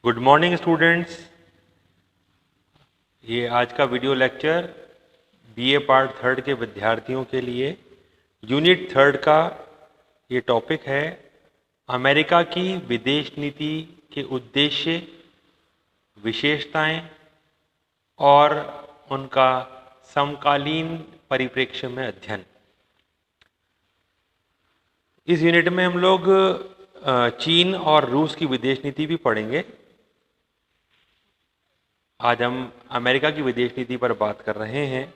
Good morning students. ये आज का video lecture BA part third के विद्यार्थियों के लिए यूनिट थर्ड का ये टॉपिक है अमेरिका की विदेश नीति के उद्देश्य, विशेषताएं और उनका समकालीन परिप्रेक्ष्य में अध्ययन। इस यूनिट में हम लोग चीन और रूस की विदेश नीति भी पढ़ेंगे। आज हम अमेरिका की विदेश नीति पर बात कर रहे हैं।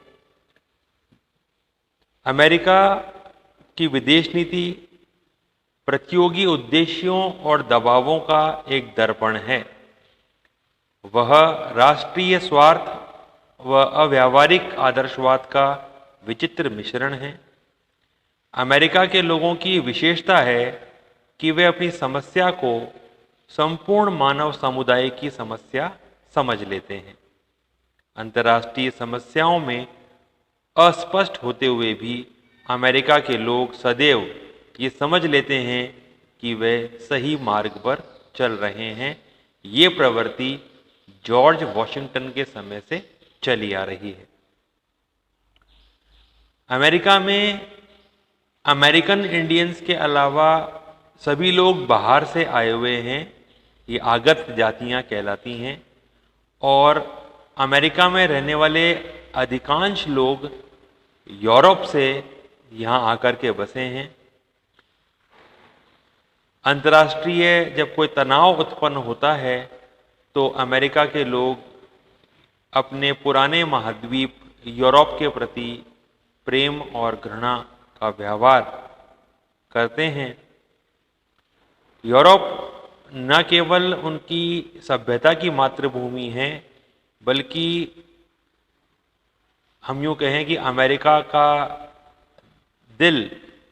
अमेरिका की विदेश नीति प्रतियोगी उद्देश्यों और दबावों का एक दर्पण है। वह राष्ट्रीय स्वार्थ व अव्यावहारिक आदर्शवाद का विचित्र मिश्रण है। अमेरिका के लोगों की विशेषता है कि वे अपनी समस्या को संपूर्ण मानव समुदाय की समस्या समझ लेते हैं। अंतर्राष्ट्रीय समस्याओं में अस्पष्ट होते हुए भी अमेरिका के लोग सदैव ये समझ लेते हैं कि वे सही मार्ग पर चल रहे हैं। ये प्रवृत्ति जॉर्ज वॉशिंगटन के समय से चली आ रही है। अमेरिका में अमेरिकन इंडियंस के अलावा सभी लोग बाहर से आए हुए हैं। ये आगत जातियां कहलाती हैं और अमेरिका में रहने वाले अधिकांश लोग यूरोप से यहाँ आकर के बसे हैं। अंतर्राष्ट्रीय जब कोई तनाव उत्पन्न होता है तो अमेरिका के लोग अपने पुराने महाद्वीप यूरोप के प्रति प्रेम और घृणा का व्यवहार करते हैं। यूरोप न केवल उनकी सभ्यता की मातृभूमि है, बल्कि हम यूँ कहें कि अमेरिका का दिल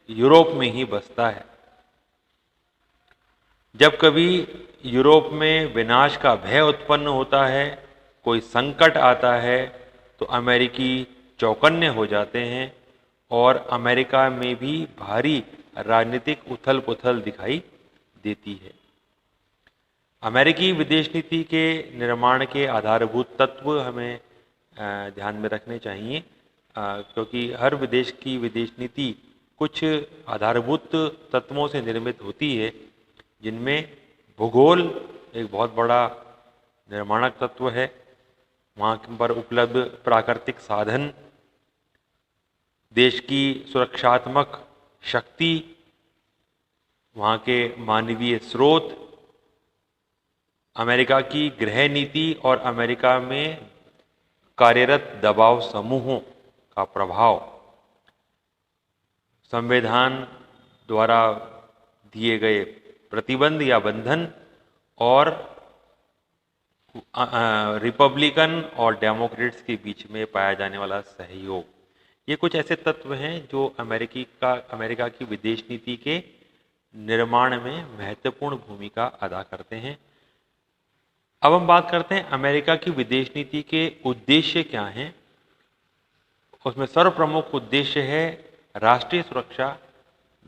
यूरोप में ही बसता है। जब कभी यूरोप में विनाश का भय उत्पन्न होता है, कोई संकट आता है, तो अमेरिकी चौकन्ने हो जाते हैं और अमेरिका में भी भारी राजनीतिक उथल पुथल दिखाई देती है। अमेरिकी विदेश नीति के निर्माण के आधारभूत तत्व हमें ध्यान में रखने चाहिए, क्योंकि हर विदेश की विदेश नीति कुछ आधारभूत तत्वों से निर्मित होती है, जिनमें भूगोल एक बहुत बड़ा निर्माणक तत्व है। वहाँ पर उपलब्ध प्राकृतिक साधन, देश की सुरक्षात्मक शक्ति, वहाँ के मानवीय स्रोत, अमेरिका की गृह नीति और अमेरिका में कार्यरत दबाव समूहों का प्रभाव, संविधान द्वारा दिए गए प्रतिबंध या बंधन और रिपब्लिकन और डेमोक्रेट्स के बीच में पाया जाने वाला सहयोग, ये कुछ ऐसे तत्व हैं जो अमेरिका की विदेश नीति के निर्माण में महत्वपूर्ण भूमिका अदा करते हैं। अब हम बात करते हैं अमेरिका की विदेश नीति के उद्देश्य क्या हैं। उसमें सर्वप्रमुख उद्देश्य है राष्ट्रीय सुरक्षा,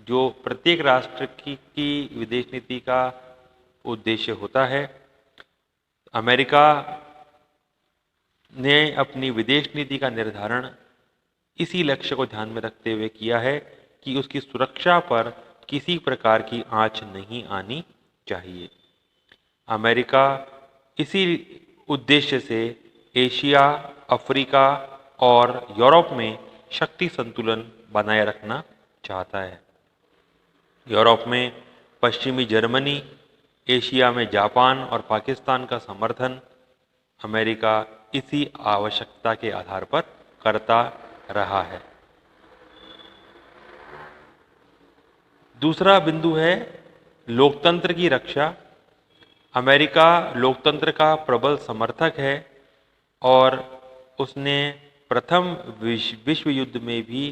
जो प्रत्येक राष्ट्र की विदेश नीति का उद्देश्य होता है। अमेरिका ने अपनी विदेश नीति का निर्धारण इसी लक्ष्य को ध्यान में रखते हुए किया है कि उसकी सुरक्षा पर किसी प्रकार की आंच नहीं आनी चाहिए। अमेरिका इसी उद्देश्य से एशिया, अफ्रीका और यूरोप में शक्ति संतुलन बनाए रखना चाहता है। यूरोप में पश्चिमी जर्मनी, एशिया में जापान और पाकिस्तान का समर्थन अमेरिका इसी आवश्यकता के आधार पर करता रहा है। दूसरा बिंदु है लोकतंत्र की रक्षा। अमेरिका लोकतंत्र का प्रबल समर्थक है और उसने प्रथम विश्व युद्ध में भी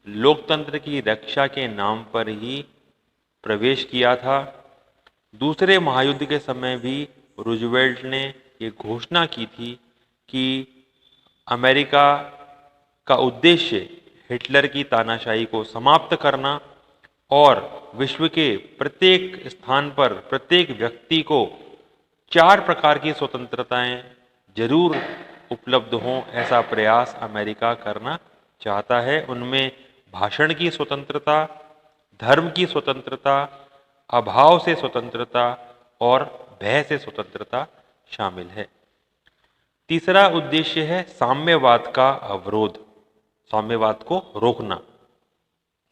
लोकतंत्र की रक्षा के नाम पर ही प्रवेश किया था। दूसरे महायुद्ध के समय भी रूजवेल्ट ने ये घोषणा की थी कि अमेरिका का उद्देश्य हिटलर की तानाशाही को समाप्त करना और विश्व के प्रत्येक स्थान पर प्रत्येक व्यक्ति को 4 प्रकार की स्वतंत्रताएं जरूर उपलब्ध हों, ऐसा प्रयास अमेरिका करना चाहता है। उनमें भाषण की स्वतंत्रता, धर्म की स्वतंत्रता, अभाव से स्वतंत्रता और भय से स्वतंत्रता शामिल है। तीसरा उद्देश्य है साम्यवाद का अवरोध, साम्यवाद को रोकना।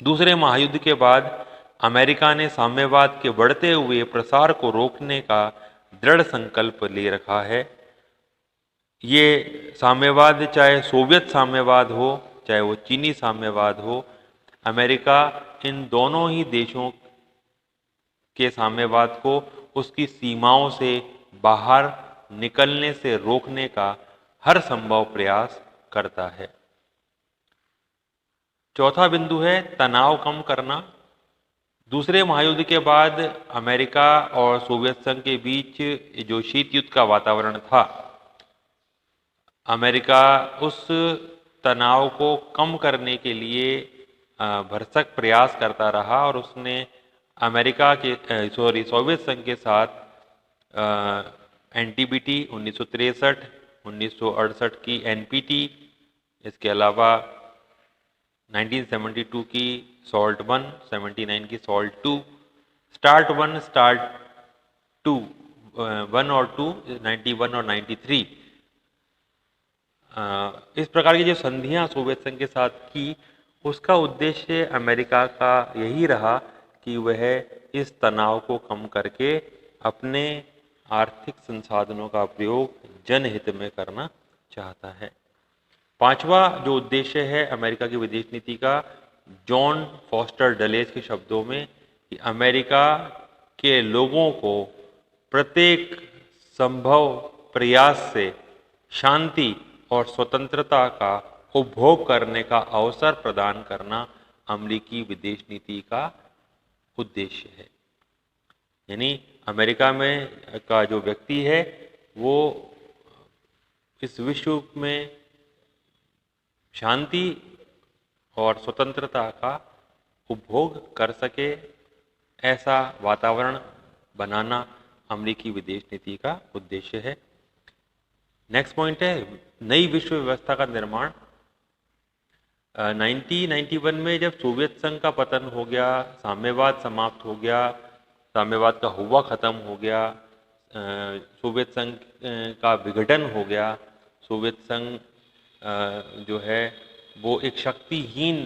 दूसरे महायुद्ध के बाद अमेरिका ने साम्यवाद के बढ़ते हुए प्रसार को रोकने का दृढ़ संकल्प ले रखा है। ये साम्यवाद चाहे सोवियत साम्यवाद हो, चाहे वो चीनी साम्यवाद हो, अमेरिका इन दोनों ही देशों के साम्यवाद को उसकी सीमाओं से बाहर निकलने से रोकने का हर संभव प्रयास करता है। चौथा बिंदु है तनाव कम करना। दूसरे महायुद्ध के बाद अमेरिका और सोवियत संघ के बीच जो शीत युद्ध का वातावरण था, अमेरिका उस तनाव को कम करने के लिए भरसक प्रयास करता रहा और उसने अमेरिका के सोवियत संघ के साथ एनटीबीटी 1963, 1968 की एनपीटी, इसके अलावा 1972 की सॉल्ट 1, 79 की सॉल्ट 2, स्टार्ट 1, स्टार्ट 2, 1 और 2, 91 और 93, इस प्रकार की जो संधियां सोवियत संघ के साथ की, उसका उद्देश्य अमेरिका का यही रहा कि वह इस तनाव को कम करके अपने आर्थिक संसाधनों का प्रयोग जनहित में करना चाहता है। पांचवा जो उद्देश्य है अमेरिका की विदेश नीति का, जॉन फॉस्टर डलेस के शब्दों में, कि अमेरिका के लोगों को प्रत्येक संभव प्रयास से शांति और स्वतंत्रता का उपभोग करने का अवसर प्रदान करना अमेरिकी विदेश नीति का उद्देश्य है। यानी अमेरिका में का जो व्यक्ति है वो इस विश्व में शांति और स्वतंत्रता का उपभोग कर सके, ऐसा वातावरण बनाना अमेरिकी विदेश नीति का उद्देश्य है। नेक्स्ट पॉइंट है नई विश्व व्यवस्था का निर्माण। 1991 में जब सोवियत संघ का पतन हो गया, साम्यवाद समाप्त हो गया, साम्यवाद का हुआ खत्म हो गया, सोवियत संघ का विघटन हो गया, सोवियत संघ जो है वो एक शक्तिहीन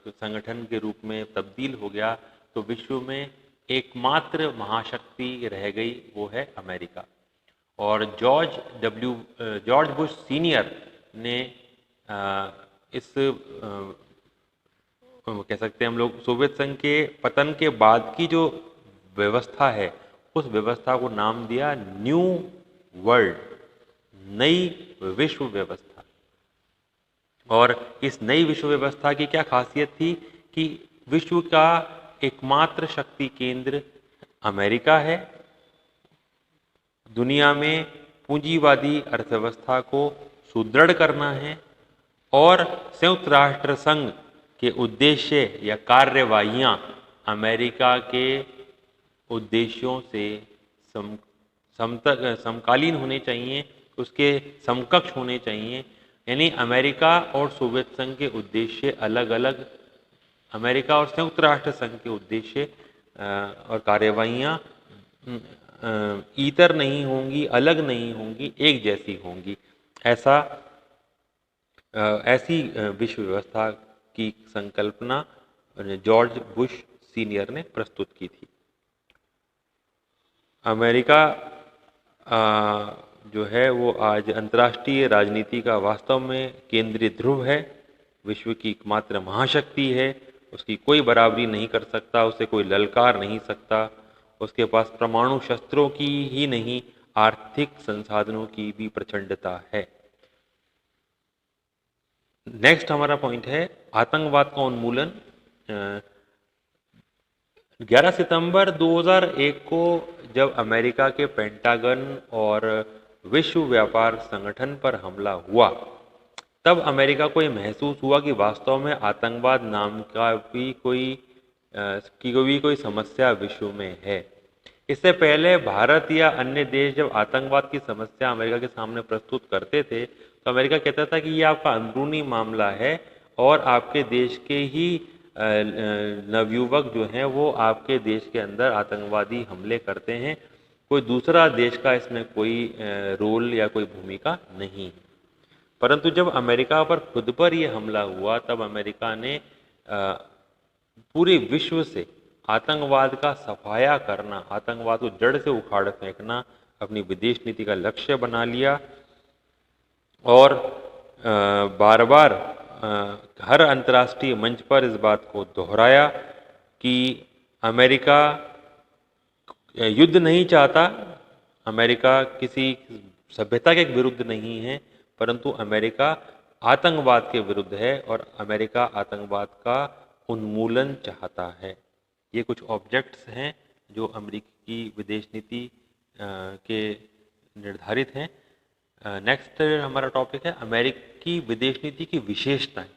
संगठन के रूप में तब्दील हो गया, तो विश्व में एकमात्र महाशक्ति रह गई, वो है अमेरिका। और जॉर्ज बुश सीनियर ने इस कह सकते हैं हम लोग सोवियत संघ के पतन के बाद की जो व्यवस्था है, उस व्यवस्था को नाम दिया न्यू वर्ल्ड, नई विश्व व्यवस्था। और इस नई विश्व व्यवस्था की क्या खासियत थी कि विश्व का एकमात्र शक्ति केंद्र अमेरिका है। दुनिया में पूंजीवादी अर्थव्यवस्था को सुदृढ़ करना है और संयुक्त राष्ट्र संघ के उद्देश्य या कार्यवाहियां अमेरिका के उद्देश्यों से समकालीन होने चाहिए, उसके समकक्ष होने चाहिए। यानी अमेरिका और सोवियत संघ के उद्देश्य अलग अलग, अमेरिका और संयुक्त राष्ट्र संघ के उद्देश्य और कार्यवाहियां इतर नहीं होंगी, अलग नहीं होंगी, एक जैसी होंगी। ऐसी विश्व व्यवस्था की संकल्पना जॉर्ज बुश सीनियर ने प्रस्तुत की थी। अमेरिका जो है वो आज अंतर्राष्ट्रीय राजनीति का वास्तव में केंद्रीय ध्रुव है, विश्व की एकमात्र महाशक्ति है, उसकी कोई बराबरी नहीं कर सकता, उसे कोई ललकार नहीं सकता। उसके पास परमाणु शस्त्रों की ही नहीं, आर्थिक संसाधनों की भी प्रचंडता है। नेक्स्ट हमारा पॉइंट है आतंकवाद का उन्मूलन। 11 सितंबर 2001 को जब अमेरिका के पेंटागन और विश्व व्यापार संगठन पर हमला हुआ, तब अमेरिका को ये महसूस हुआ कि वास्तव में आतंकवाद नाम का भी कोई समस्या विश्व में है। इससे पहले भारत या अन्य देश जब आतंकवाद की समस्या अमेरिका के सामने प्रस्तुत करते थे तो अमेरिका कहता था कि ये आपका अंदरूनी मामला है और आपके देश के ही नवयुवक जो हैं वो आपके देश के अंदर आतंकवादी हमले करते हैं, कोई दूसरा देश का इसमें कोई रोल या कोई भूमिका नहीं। परंतु जब अमेरिका पर खुद पर ये हमला हुआ तब अमेरिका ने पूरे विश्व से आतंकवाद का सफाया करना, आतंकवाद को जड़ से उखाड़ फेंकना अपनी विदेश नीति का लक्ष्य बना लिया और बार बार हर अंतर्राष्ट्रीय मंच पर इस बात को दोहराया कि अमेरिका युद्ध नहीं चाहता, अमेरिका किसी सभ्यता के विरुद्ध नहीं है, परंतु अमेरिका आतंकवाद के विरुद्ध है और अमेरिका आतंकवाद का उन्मूलन चाहता है। ये कुछ ऑब्जेक्ट्स हैं जो अमेरिकी विदेश नीति के निर्धारित हैं। नेक्स्ट हमारा टॉपिक है अमेरिकी विदेश नीति की विशेषताएं,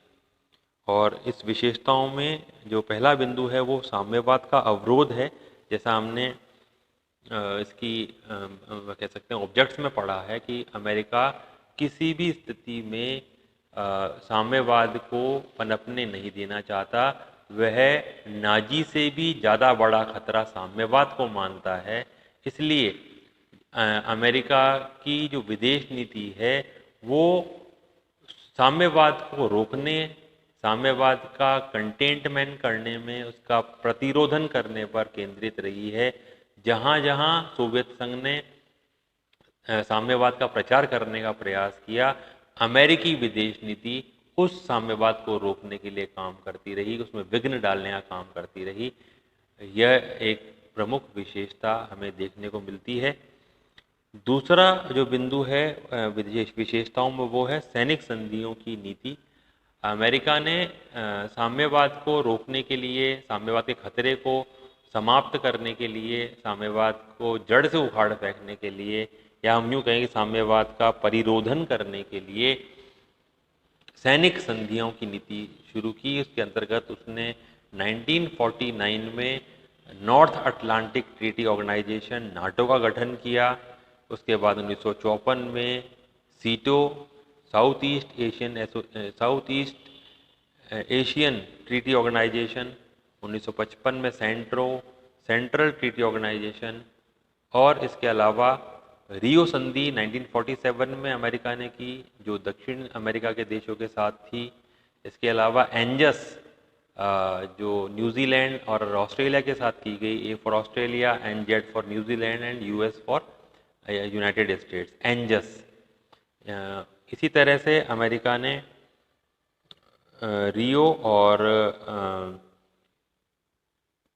और इस विशेषताओं में जो पहला बिंदु है वो साम्यवाद का अवरोध है। जैसा हमने इसकी कह सकते हैं ऑब्जेक्ट्स में पढ़ा है कि अमेरिका किसी भी स्थिति में साम्यवाद को पनपने नहीं देना चाहता, वह नाजी से भी ज़्यादा बड़ा खतरा साम्यवाद को मानता है। इसलिए अमेरिका की जो विदेश नीति है वो साम्यवाद को रोकने, साम्यवाद का कंटेनमेंट करने में, उसका प्रतिरोधन करने पर केंद्रित रही है। जहाँ जहाँ सोवियत संघ ने साम्यवाद का प्रचार करने का प्रयास किया, अमेरिकी विदेश नीति उस साम्यवाद को रोकने के लिए काम करती रही, उसमें विघ्न डालने का काम करती रही। यह एक प्रमुख विशेषता हमें देखने को मिलती है। दूसरा जो बिंदु है विशेषताओं में वो है सैनिक संधियों की नीति। अमेरिका ने साम्यवाद को रोकने के लिए, साम्यवाद के खतरे को समाप्त करने के लिए, साम्यवाद को जड़ से उखाड़ फेंकने के लिए, या हम यूँ कहें कि साम्यवाद का परिरोधन करने के लिए सैनिक संधियों की नीति शुरू की। उसके अंतर्गत उसने 1949 में North Atlantic Treaty Organisation NATO का गठन किया। उसके बाद 1954 में SEATO South East Asian Treaty Organisation, 1955 में सेंट्रल ट्रीटी ऑर्गेनाइजेशन, और इसके अलावा रियो संधि 1947 में अमेरिका ने की जो दक्षिण अमेरिका के देशों के साथ थी। इसके अलावा एंजस जो न्यूजीलैंड और ऑस्ट्रेलिया के साथ की गई, A for Australia and Z for New Zealand and US for United States, ANZUS. इसी तरह से अमेरिका ने रियो और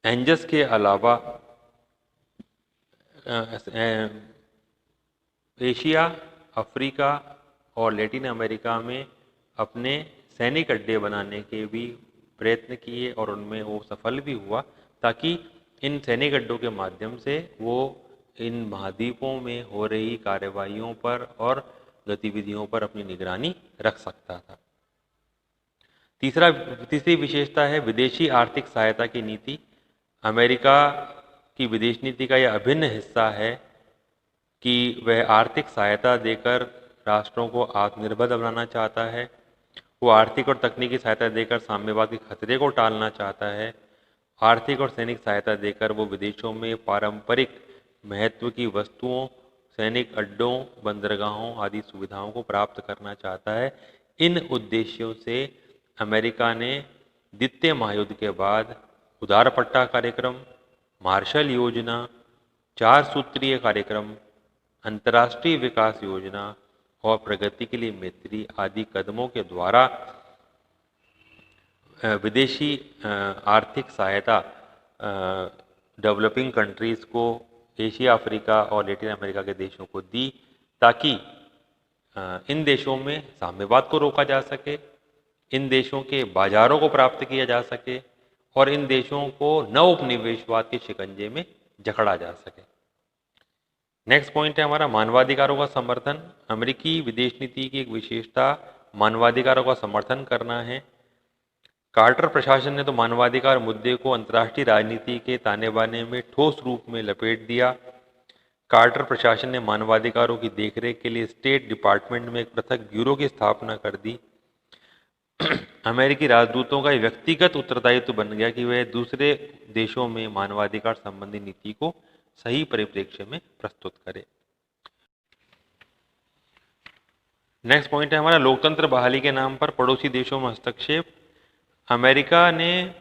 एंजस के अलावा एशिया, अफ्रीका और लैटिन अमेरिका में अपने सैनिक अड्डे बनाने के भी प्रयत्न किए और उनमें वो सफल भी हुआ, ताकि इन सैनिक अड्डों के माध्यम से वो इन महाद्वीपों में हो रही कार्यवाहियों पर और गतिविधियों पर अपनी निगरानी रख सकता था। तीसरी विशेषता है विदेशी आर्थिक सहायता की नीति। अमेरिका की विदेश नीति का यह अभिन्न हिस्सा है कि वह आर्थिक सहायता देकर राष्ट्रों को आत्मनिर्भर बनाना चाहता है। वो आर्थिक और तकनीकी सहायता देकर साम्यवाद के खतरे को टालना चाहता है। आर्थिक और सैनिक सहायता देकर वो विदेशों में पारंपरिक महत्व की वस्तुओं, सैनिक अड्डों, बंदरगाहों आदि सुविधाओं को प्राप्त करना चाहता है। इन उद्देश्यों से अमेरिका ने द्वितीय महायुद्ध के बाद उदारपट्टा कार्यक्रम, मार्शल योजना, 4 सूत्रीय कार्यक्रम, अंतर्राष्ट्रीय विकास योजना और प्रगति के लिए मैत्री आदि कदमों के द्वारा विदेशी आर्थिक सहायता डेवलपिंग कंट्रीज़ को, एशिया, अफ्रीका और लैटिन अमेरिका के देशों को दी, ताकि इन देशों में साम्यवाद को रोका जा सके, इन देशों के बाजारों को प्राप्त किया जा सके और इन देशों को नवोपनिवेशवाद के शिकंजे में जकड़ा जा सके। नेक्स्ट पॉइंट है हमारा मानवाधिकारों का समर्थन। अमेरिकी विदेश नीति की एक विशेषता मानवाधिकारों का समर्थन करना है। कार्टर प्रशासन ने तो मानवाधिकार मुद्दे को अंतर्राष्ट्रीय राजनीति के ताने बाने में ठोस रूप में लपेट दिया। कार्टर प्रशासन ने मानवाधिकारों की देखरेख के लिए स्टेट डिपार्टमेंट में एक पृथक ब्यूरो की स्थापना कर दी। अमेरिकी राजदूतों का ये व्यक्तिगत उत्तरदायित्व बन गया कि वह दूसरे देशों में मानवाधिकार संबंधी नीति को सही परिप्रेक्ष्य में प्रस्तुत करे। नेक्स्ट पॉइंट है हमारा लोकतंत्र बहाली के नाम पर पड़ोसी देशों में हस्तक्षेप। अमेरिका ने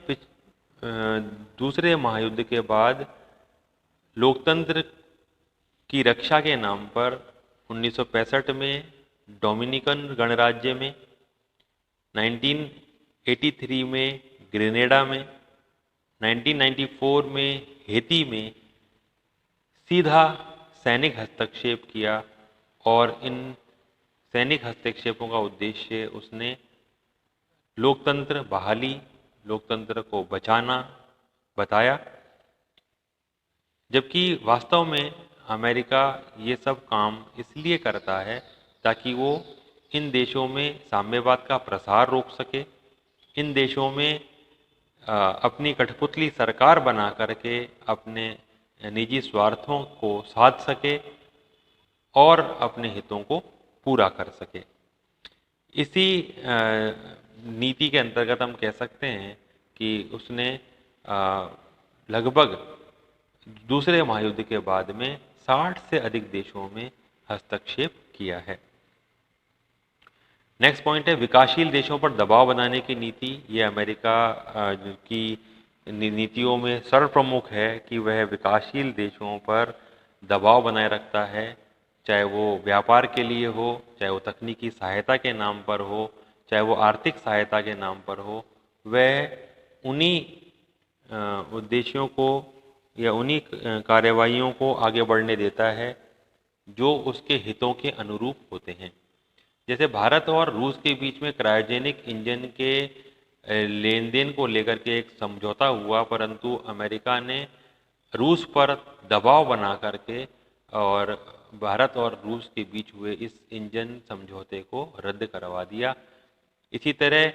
दूसरे महायुद्ध के बाद लोकतंत्र की रक्षा के नाम पर 1965 में डोमिनिकन गणराज्य में, 1983 में ग्रेनेडा में, 1994 में हेती में सीधा सैनिक हस्तक्षेप किया और इन सैनिक हस्तक्षेपों का उद्देश्य उसने लोकतंत्र बहाली, लोकतंत्र को बचाना बताया, जबकि वास्तव में अमेरिका ये सब काम इसलिए करता है ताकि वो इन देशों में साम्यवाद का प्रसार रोक सके, इन देशों में अपनी कठपुतली सरकार बना करके अपने निजी स्वार्थों को साध सके और अपने हितों को पूरा कर सके। इसी नीति के अंतर्गत हम कह सकते हैं कि उसने लगभग दूसरे महायुद्ध के बाद में 60 से अधिक देशों में हस्तक्षेप किया है। नेक्स्ट पॉइंट है विकासशील देशों पर दबाव बनाने की नीति। ये अमेरिका की नीतियों में सर्वप्रमुख है कि वह विकासशील देशों पर दबाव बनाए रखता है, चाहे वो व्यापार के लिए हो, चाहे वो तकनीकी सहायता के नाम पर हो, चाहे वो आर्थिक सहायता के नाम पर हो। वह उन्हीं उद्देश्यों को या उन्हीं कार्यवाहियों को आगे बढ़ने देता है जो उसके हितों के अनुरूप होते हैं। जैसे भारत और रूस के बीच में क्रायोजेनिक इंजन के लेन देन को लेकर के एक समझौता हुआ, परंतु अमेरिका ने रूस पर दबाव बना करके और भारत और रूस के बीच हुए इस इंजन समझौते को रद्द करवा दिया। इसी तरह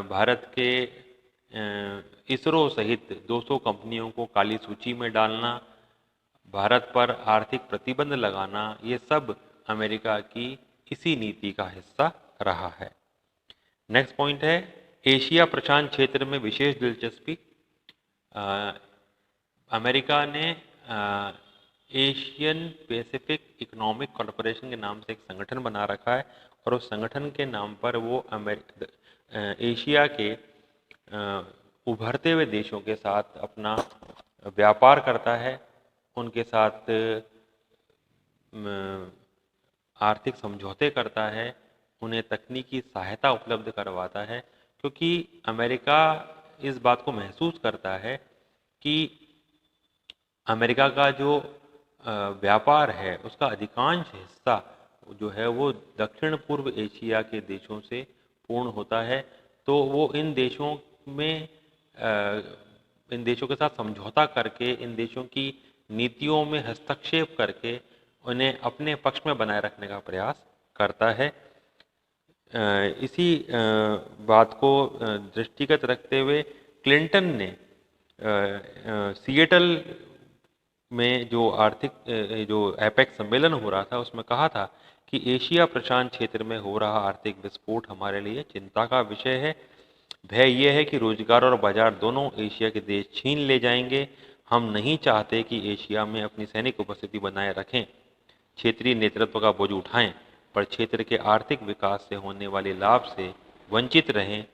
भारत के इसरो सहित 200 कंपनियों को काली सूची में डालना, भारत पर आर्थिक प्रतिबंध लगाना, ये सब अमेरिका की इसी नीति का हिस्सा रहा है। नेक्स्ट पॉइंट है एशिया प्रशांत क्षेत्र में विशेष दिलचस्पी। अमेरिका ने एशियन पैसिफिक इकोनॉमिक कॉरपोरेशन के नाम से एक संगठन बना रखा है और उस संगठन के नाम पर वो एशिया के उभरते हुए देशों के साथ अपना व्यापार करता है, उनके साथ आर्थिक समझौते करता है, उन्हें तकनीकी सहायता उपलब्ध करवाता है, क्योंकि अमेरिका इस बात को महसूस करता है कि अमेरिका का जो व्यापार है उसका अधिकांश हिस्सा जो है वो दक्षिण पूर्व एशिया के देशों से पूर्ण होता है। तो वो इन देशों के साथ समझौता करके, इन देशों की नीतियों में हस्तक्षेप करके उन्हें अपने पक्ष में बनाए रखने का प्रयास करता है। इसी बात को दृष्टिगत रखते हुए क्लिंटन ने सिएटल में जो एपेक सम्मेलन हो रहा था उसमें कहा था कि एशिया प्रशांत क्षेत्र में हो रहा आर्थिक विस्फोट हमारे लिए चिंता का विषय है। भय यह है कि रोजगार और बाजार दोनों एशिया के देश छीन ले जाएंगे। हम नहीं चाहते कि एशिया में अपनी सैनिक उपस्थिति बनाए रखें, क्षेत्रीय नेतृत्व का बोझ उठाएं, पर क्षेत्र के आर्थिक विकास से होने वाले लाभ से वंचित रहें।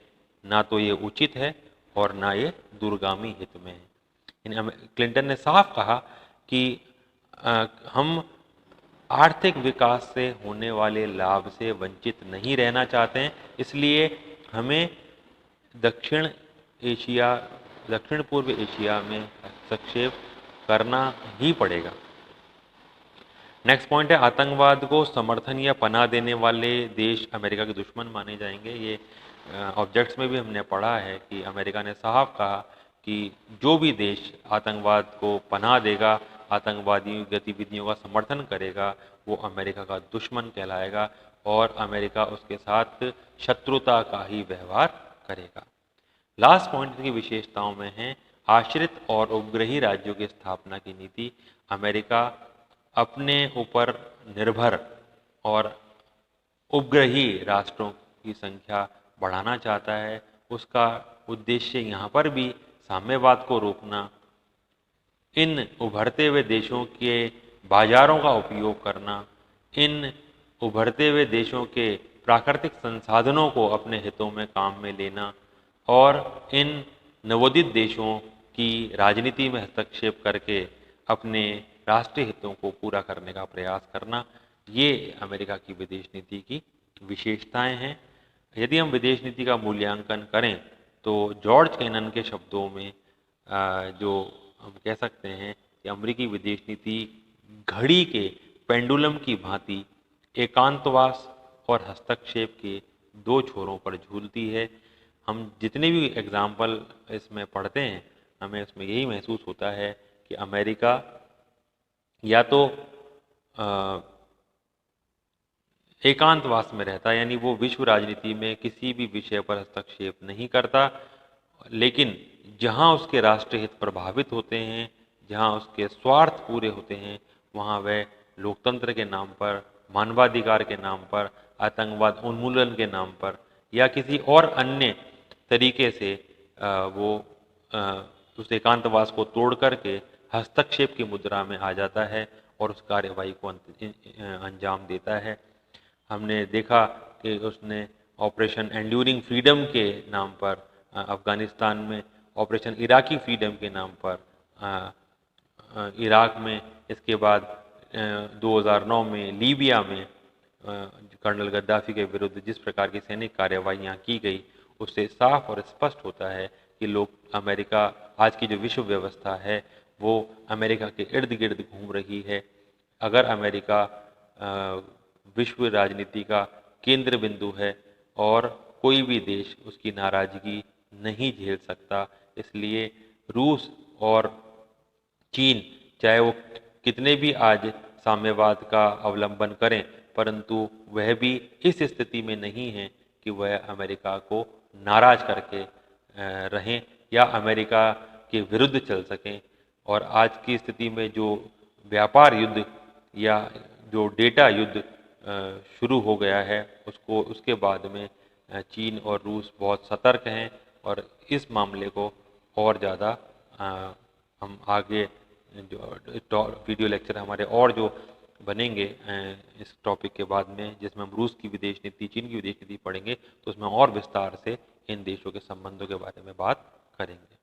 ना तो ये उचित है और ना ये दूरगामी हित में है। क्लिंटन ने साफ कहा कि हम आर्थिक विकास से होने वाले लाभ से वंचित नहीं रहना चाहते हैं, इसलिए हमें दक्षिण पूर्व एशिया में हस्तक्षेप करना ही पड़ेगा। नेक्स्ट पॉइंट है आतंकवाद को समर्थन या पनाह देने वाले देश अमेरिका के दुश्मन माने जाएंगे। ये ऑब्जेक्ट्स में भी हमने पढ़ा है कि अमेरिका ने साफ कहा कि जो भी देश आतंकवाद को पनाह देगा, आतंकवादी गतिविधियों का समर्थन करेगा, वो अमेरिका का दुश्मन कहलाएगा और अमेरिका उसके साथ शत्रुता का ही व्यवहार करेगा। लास्ट पॉइंट की विशेषताओं में है आश्रित और उपग्रही राज्यों की स्थापना की नीति। अमेरिका अपने ऊपर निर्भर और उपग्रही राष्ट्रों की संख्या बढ़ाना चाहता है। उसका उद्देश्य यहाँ पर भी साम्यवाद को रोकना, इन उभरते हुए देशों के बाजारों का उपयोग करना, इन उभरते हुए देशों के प्राकृतिक संसाधनों को अपने हितों में काम में लेना और इन नवोदित देशों की राजनीति में हस्तक्षेप करके अपने राष्ट्रीय हितों को पूरा करने का प्रयास करना, ये अमेरिका की विदेश नीति की विशेषताएं हैं। यदि हम विदेश नीति का मूल्यांकन करें तो जॉर्ज कैनन के शब्दों में जो हम कह सकते हैं कि अमेरिकी विदेश नीति घड़ी के पेंडुलम की भांति एकांतवास और हस्तक्षेप के दो छोरों पर झूलती है। हम जितने भी एग्जाम्पल इसमें पढ़ते हैं हमें इसमें यही महसूस होता है कि अमेरिका या तो एकांतवास में रहता है, यानी वो विश्व राजनीति में किसी भी विषय पर हस्तक्षेप नहीं करता, लेकिन जहां उसके राष्ट्रीय हित प्रभावित होते हैं, जहां उसके स्वार्थ पूरे होते हैं, वहां वह लोकतंत्र के नाम पर, मानवाधिकार के नाम पर, आतंकवाद उन्मूलन के नाम पर या किसी और अन्य तरीके से वो उस एकांतवास को तोड़ करके हस्तक्षेप की मुद्रा में आ जाता है और उस कार्यवाही को अंजाम देता है। हमने देखा कि उसने ऑपरेशन एंड्यूरिंग फ्रीडम के नाम पर अफगानिस्तान में, ऑपरेशन इराकी फ्रीडम के नाम पर इराक में, इसके बाद 2009 में लीबिया में कर्नल गद्दाफी के विरुद्ध जिस प्रकार की सैनिक कार्यवाहियाँ की गई, उससे साफ और स्पष्ट होता है कि अमेरिका, आज की जो विश्व व्यवस्था है वो अमेरिका के इर्द गिर्द घूम रही है। अगर अमेरिका विश्व राजनीति का केंद्र बिंदु है और कोई भी देश उसकी नाराजगी नहीं झेल सकता, इसलिए रूस और चीन चाहे वो कितने भी आज साम्यवाद का अवलंबन करें, परंतु वह भी इस स्थिति में नहीं है कि वह अमेरिका को नाराज करके रहें या अमेरिका के विरुद्ध चल सकें। और आज की स्थिति में जो व्यापार युद्ध या जो डेटा युद्ध शुरू हो गया है, उसके बाद में चीन और रूस बहुत सतर्क हैं और इस मामले को और ज़्यादा हम आगे जो वीडियो लेक्चर हमारे और जो बनेंगे इस टॉपिक के बाद में, जिसमें हम रूस की विदेश नीति, चीन की विदेश नीति पढ़ेंगे, तो उसमें और विस्तार से इन देशों के संबंधों के बारे में बात करेंगे।